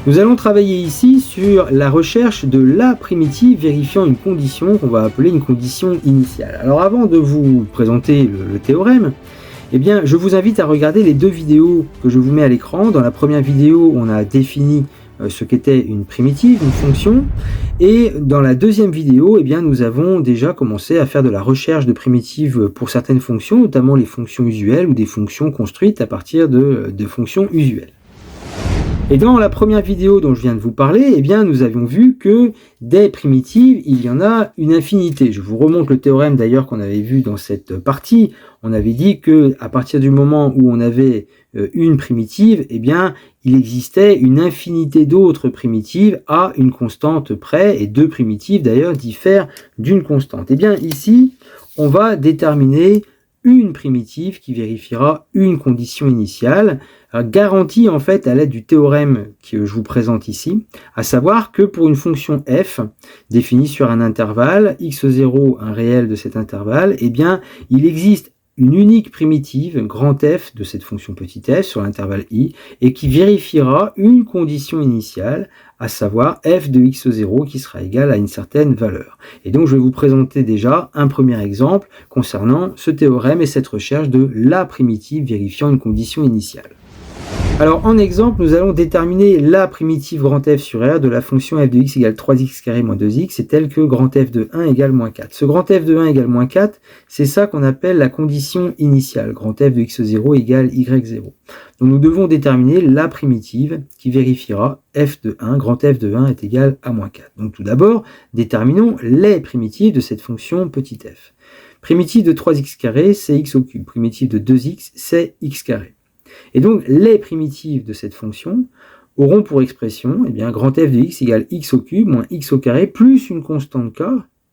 Nous allons travailler ici sur la recherche de la primitive vérifiant une condition qu'on va appeler une condition initiale. Alors avant de vous présenter le théorème, eh bien, je vous invite à regarder les deux vidéos que je vous mets à l'écran. Dans la première vidéo, on a défini ce qu'était une primitive, une fonction. Et dans la deuxième vidéo, eh bien, nous avons déjà commencé à faire de la recherche de primitives pour certaines fonctions, notamment les fonctions usuelles ou des fonctions construites à partir de fonctions usuelles. Et dans la première vidéo dont je viens de vous parler, eh bien, nous avions vu que des primitives, il y en a une infinité. Je vous remonte le théorème d'ailleurs qu'on avait vu dans cette partie. On avait dit que à partir du moment où on avait une primitive, eh bien, il existait une infinité d'autres primitives à une constante près, et deux primitives d'ailleurs diffèrent d'une constante. Eh bien, ici, on va déterminer une primitive qui vérifiera une condition initiale, garantie en fait à l'aide du théorème que je vous présente ici, à savoir que pour une fonction f définie sur un intervalle, x0 un réel de cet intervalle, eh bien il existe une unique primitive, grand F de cette fonction petit f sur l'intervalle i, et qui vérifiera une condition initiale, à savoir f de x0 qui sera égal à une certaine valeur. Et donc je vais vous présenter déjà un premier exemple concernant ce théorème et cette recherche de la primitive vérifiant une condition initiale. Alors en exemple, nous allons déterminer la primitive grand F sur R de la fonction f de x égale 3x carré moins 2x, c'est tel que grand F de 1 égale moins 4. Ce grand F de 1 égale moins 4, c'est ça qu'on appelle la condition initiale, grand F de x0 égale y0. Donc nous devons déterminer la primitive qui vérifiera f de 1, grand F de 1 est égal à moins 4. Donc tout d'abord, déterminons les primitives de cette fonction petit f. Primitive de 3x carré, c'est x au cube. Primitive de 2x, c'est x carré. Et donc, les primitives de cette fonction auront pour expression eh bien, grand f de x égale x au cube moins x au carré plus une constante k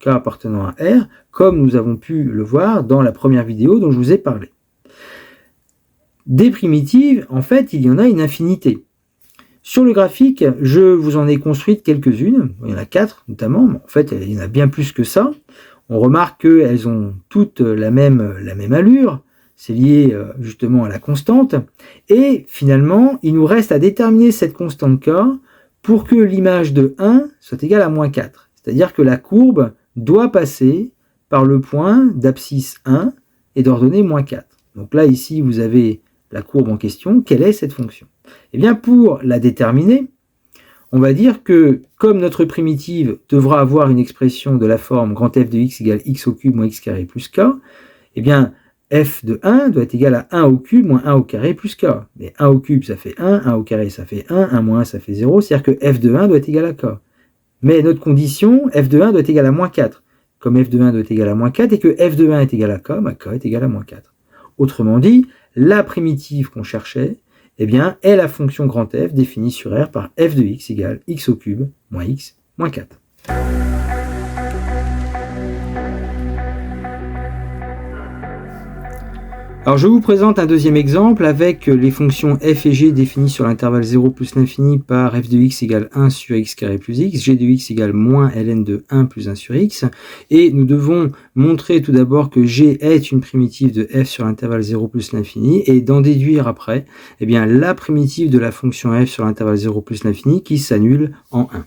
appartenant à R, comme nous avons pu le voir dans la première vidéo dont je vous ai parlé. Des primitives, en fait, il y en a une infinité. Sur le graphique, je vous en ai construit quelques-unes, il y en a 4 notamment, mais en fait, il y en a bien plus que ça. On remarque qu'elles ont toutes la même allure. C'est lié justement à la constante. Et finalement, il nous reste à déterminer cette constante k pour que l'image de 1 soit égale à moins 4. C'est-à-dire que la courbe doit passer par le point d'abscisse 1 et d'ordonnée moins 4. Donc là, ici, vous avez la courbe en question. Quelle est cette fonction? Eh bien, pour la déterminer, on va dire que comme notre primitive devra avoir une expression de la forme grand f de x égale x au cube moins x carré plus k, eh bien, f de 1 doit être égal à 1 au cube moins 1 au carré plus k. Mais 1 au cube, ça fait 1, 1 au carré, ça fait 1 moins 1, ça fait 0, c'est-à-dire que f de 1 doit être égal à k. Mais notre condition, f de 1 doit être égal à moins 4. Comme f de 1 doit être égal à moins 4 et que f de 1 est égal à k, bah k est égal à moins 4. Autrement dit, la primitive qu'on cherchait, eh bien, est la fonction grand f définie sur R par f de x égale x au cube moins x moins 4. Alors je vous présente un deuxième exemple avec les fonctions f et g définies sur l'intervalle 0 plus l'infini par f de x égale 1 sur x carré plus x, g de x égale moins ln de 1 plus 1 sur x. Et nous devons montrer tout d'abord que g est une primitive de f sur l'intervalle 0 plus l'infini et d'en déduire après eh bien, la primitive de la fonction f sur l'intervalle 0 plus l'infini qui s'annule en 1.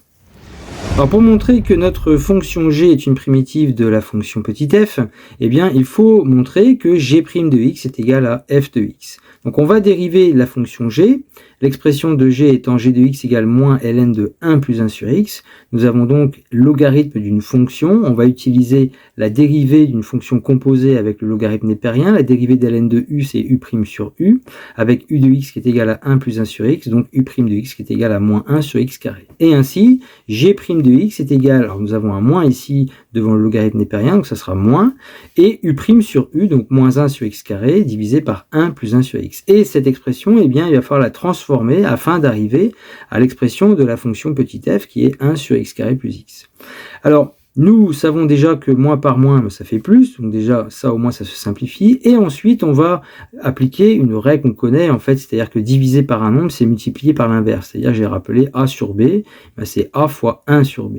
Alors pour montrer que notre fonction g est une primitive de la fonction petit f, eh bien il faut montrer que g' de x est égal à f de x. Donc on va dériver la fonction g, l'expression de g étant g de x égale moins ln de 1 plus 1 sur x. Nous avons donc logarithme d'une fonction, on va utiliser la dérivée d'une fonction composée avec le logarithme népérien, la dérivée d'ln de u c'est u' sur u, avec u de x qui est égal à 1 plus 1 sur x, donc u' de x qui est égal à moins 1 sur x carré. Et ainsi, g' de x est égal, alors nous avons un moins ici devant le logarithme népérien, donc ça sera moins, et u' sur u, donc moins 1 sur x carré, divisé par 1 plus 1 sur x. Et cette expression, eh bien, il va falloir la transformer afin d'arriver à l'expression de la fonction petit f qui est 1 sur x carré plus x. Alors, nous savons déjà que moins par moins, ça fait plus, donc déjà, ça au moins, ça se simplifie. Et ensuite, on va appliquer une règle qu'on connaît, en fait, c'est-à-dire que diviser par un nombre, c'est multiplier par l'inverse. C'est-à-dire, j'ai rappelé a sur b, ben c'est a fois 1 sur b.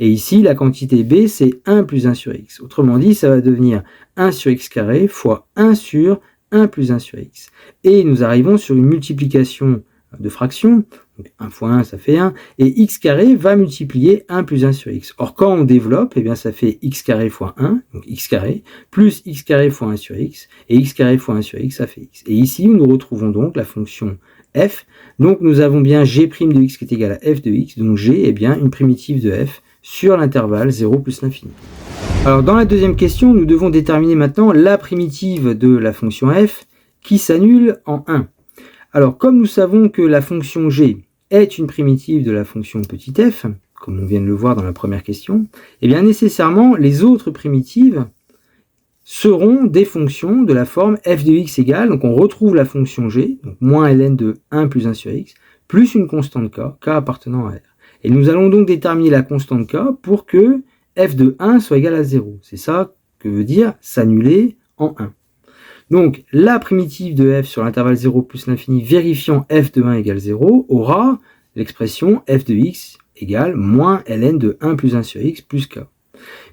Et ici, la quantité b, c'est 1 plus 1 sur x. Autrement dit, ça va devenir 1 sur x carré fois 1 sur 1 plus 1 sur x. Et nous arrivons sur une multiplication de fractions. Donc 1 fois 1, ça fait 1. Et x carré va multiplier 1 plus 1 sur x. Or, quand on développe, eh bien, ça fait x carré fois 1, donc x carré, plus x carré fois 1 sur x. Et x carré fois 1 sur x, ça fait x. Et ici, nous retrouvons donc la fonction f. Donc, nous avons bien g' de x qui est égal à f de x. Donc, g est bien une primitive de f sur l'intervalle 0 plus l'infini. Alors, dans la deuxième question, nous devons déterminer maintenant la primitive de la fonction f qui s'annule en 1. Alors, comme nous savons que la fonction g est une primitive de la fonction petit f, comme on vient de le voir dans la première question, eh bien nécessairement, les autres primitives seront des fonctions de la forme f de x égale, donc on retrouve la fonction g, donc moins ln de 1 plus 1 sur x, plus une constante k appartenant à R. Et nous allons donc déterminer la constante k pour que f de 1 soit égal à 0. C'est ça que veut dire s'annuler en 1. Donc, la primitive de f sur l'intervalle 0 plus l'infini vérifiant f de 1 égale 0 aura l'expression f de x égale moins ln de 1 plus 1 sur x plus k.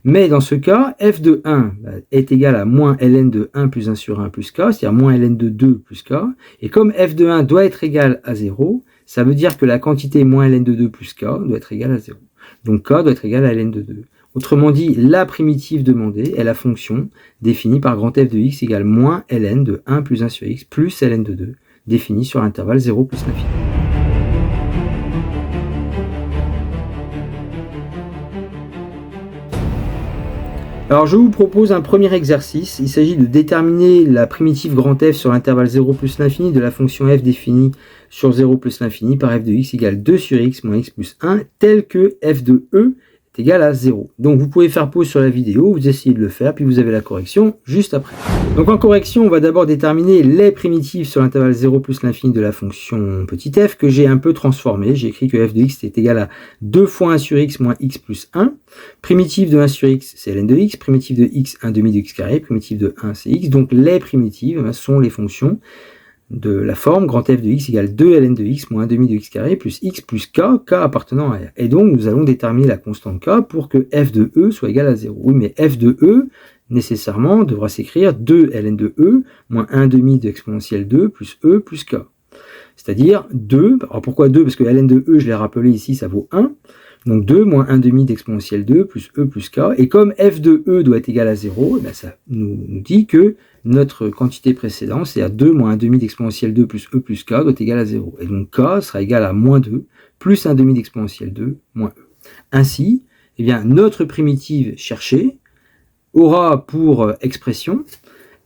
Mais dans ce cas, f de 1 est égal à moins ln de 1 plus 1 sur 1 plus k, c'est-à-dire moins ln de 2 plus k. Et comme f de 1 doit être égal à 0, ça veut dire que la quantité moins ln de 2 plus k doit être égale à 0. Donc k doit être égal à ln de 2. Autrement dit, la primitive demandée est la fonction définie par grand f de x égale moins ln de 1 plus 1 sur x plus ln de 2, définie sur l'intervalle 0 plus l'infini. Alors je vous propose un premier exercice. Il s'agit de déterminer la primitive grand f sur l'intervalle 0 plus l'infini de la fonction f définie sur 0 plus l'infini par f de x égale 2 sur x moins x plus 1, tel que f de e est égal à 0. Donc vous pouvez faire pause sur la vidéo, vous essayez de le faire, puis vous avez la correction juste après. Donc en correction, on va d'abord déterminer les primitives sur l'intervalle 0 plus l'infini de la fonction petit f que j'ai un peu transformé. J'ai écrit que f de x est égal à 2 fois 1 sur x moins x plus 1. Primitive de 1 sur x, c'est ln de x. Primitive de x, 1 demi de x carré. Primitive de 1, c'est x. Donc les primitives sont les fonctions de la forme grand f de x égale 2 ln de x moins 1 demi de x carré plus x plus k appartenant à R. Et donc nous allons déterminer la constante k pour que f de e soit égal à 0. Oui, mais f de e, nécessairement, devra s'écrire 2 ln de e moins 1 demi d'exponentielle 2 plus e plus k. C'est-à-dire 2, alors pourquoi 2? Parce que ln de e, je l'ai rappelé ici, ça vaut 1. Donc 2 moins 1 demi d'exponentielle 2 plus e plus k. Et comme f de e doit être égal à 0, eh ça nous dit que notre quantité précédente, c'est-à-dire 2 moins 1 demi d'exponentielle 2 plus e plus k, doit être égal à 0. Et donc k sera égal à moins 2 plus 1 demi d'exponentielle 2 moins e. Ainsi, eh bien, notre primitive cherchée aura pour expression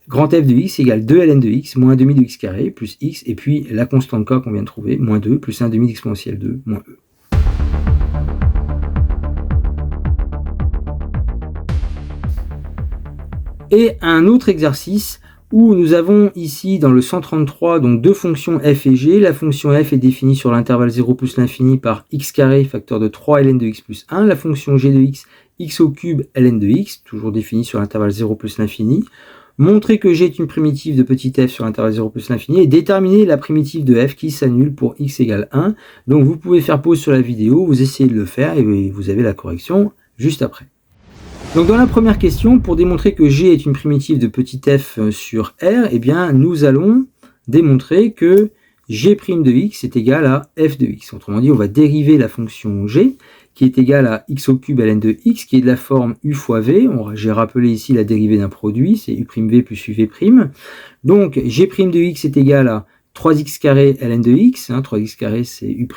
grand f de x égale 2 ln de x moins 1 demi de x carré plus x, et puis la constante k qu'on vient de trouver, moins 2 plus 1 demi d'exponentielle 2 moins e. Et un autre exercice où nous avons ici dans le 133 donc deux fonctions f et g. La fonction f est définie sur l'intervalle 0 plus l'infini par x carré facteur de 3 ln de x plus 1. La fonction g de x au cube ln de x, toujours définie sur l'intervalle 0 plus l'infini. Montrer que g est une primitive de petit f sur l'intervalle 0 plus l'infini et déterminer la primitive de f qui s'annule pour x égale 1. Donc vous pouvez faire pause sur la vidéo, vous essayez de le faire et vous avez la correction juste après. Donc dans la première question, pour démontrer que g est une primitive de petit f sur R, eh bien nous allons démontrer que g' de x est égal à f de x. Autrement dit, on va dériver la fonction g qui est égale à x au cube ln de x, qui est de la forme u fois v. J'ai rappelé ici la dérivée d'un produit, c'est u'v plus uv'. Donc g' de x est égal à 3x carré ln de x, 3x carré c'est u',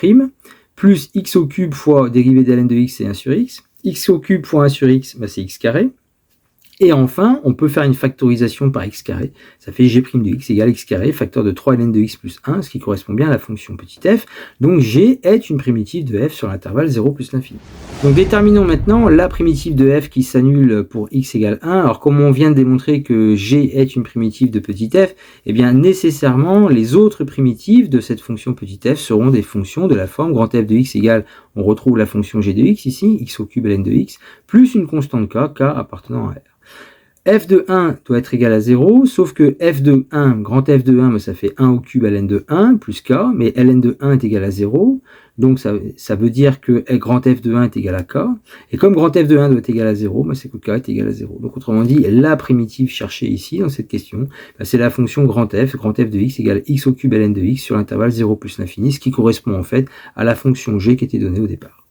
plus x au cube fois dérivée de ln de x, c'est 1 sur x. X au cube fois 1 sur x, c'est x carré. Et enfin, on peut faire une factorisation par x carré. Ça fait g' de x égale x carré, facteur de 3 ln de x plus 1, ce qui correspond bien à la fonction petit f. Donc g est une primitive de f sur l'intervalle 0 plus l'infini. Donc déterminons maintenant la primitive de f qui s'annule pour x égale 1. Alors comme on vient de démontrer que g est une primitive de petit f, eh bien nécessairement les autres primitives de cette fonction petit f seront des fonctions de la forme grand f de x égale, on retrouve la fonction g de x ici, x au cube ln de x, plus une constante k appartenant à R. f de 1 doit être égal à 0, sauf que f de 1, grand F de 1, ça fait 1 au cube ln de 1 plus k, mais ln de 1 est égal à 0, donc ça veut dire que grand F de 1 est égal à k, et comme grand F de 1 doit être égal à 0, c'est que k est égal à 0. Donc autrement dit, la primitive cherchée ici, dans cette question, c'est la fonction grand F de x égale x au cube ln de x sur l'intervalle 0 plus l'infini, ce qui correspond en fait à la fonction g qui était donnée au départ.